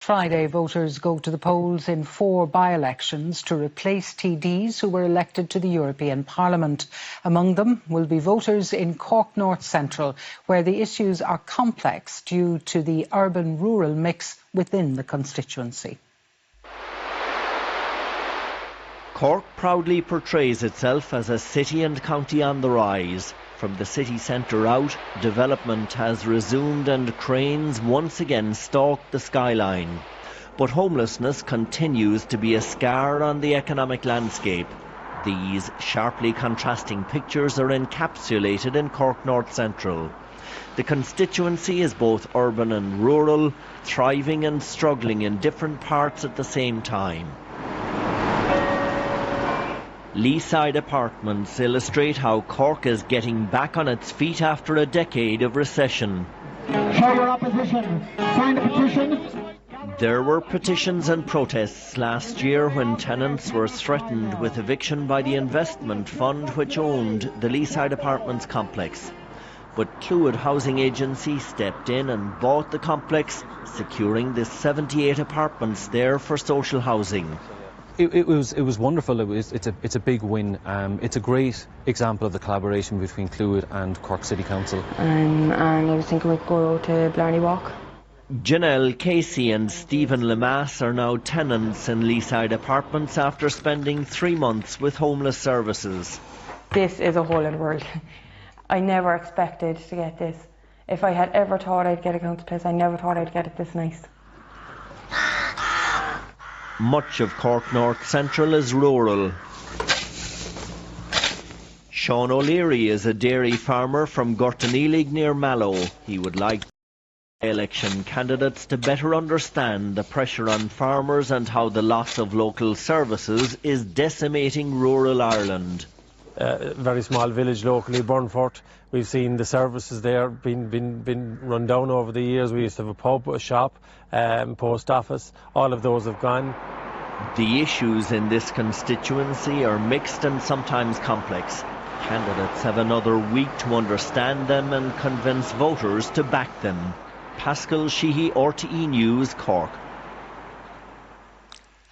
Friday, voters go to the polls in 4 by-elections to replace TDs who were elected to the European Parliament. Among them will be voters in Cork North Central, where the issues are complex due to the urban-rural mix within the constituency. Cork proudly portrays itself as a city and county on the rise. From the city centre out, development has resumed and cranes once again stalk the skyline. But homelessness continues to be a scar on the economic landscape. These sharply contrasting pictures are encapsulated in Cork North Central. The constituency is both urban and rural, thriving and struggling in different parts at the same time. Leaside apartments illustrate how Cork is getting back on its feet after a decade of recession. Show your opposition. Sign a petition. There were petitions and protests last year when tenants were threatened with eviction by the investment fund which owned the Leaside Apartments complex. But Clúid Housing Agency stepped in and bought the complex, securing the 78 apartments there for social housing. It was wonderful. It's a big win. It's a great example of the collaboration between Clúid and Cork City Council. And I was thinking we'd go to Blarney Walk. Janelle Casey and Stephen Lemass are now tenants in Leaside Apartments after spending 3 months with homeless services. This is a hole in the world. I never expected to get this. If I had ever thought I'd get a council place, I never thought I'd get it this nice. Much of Cork North Central is rural. Sean O'Leary is a dairy farmer from Gortaneelig near Mallow. He would like election candidates to better understand the pressure on farmers and how the loss of local services is decimating rural Ireland. A very small village locally, Burnfort. We've seen the services there been run down over the years. We used to have a pub, a shop, post office. All of those have gone. The issues in this constituency are mixed and sometimes complex. Candidates have another week to understand them and convince voters to back them. Pascal Sheehy, RTÉ News, Cork.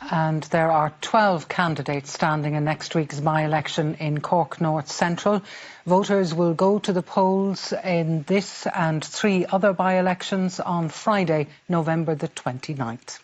And there are 12 candidates standing in next week's by-election in Cork North Central. Voters will go to the polls in this and 3 other by-elections on Friday, November the 29th.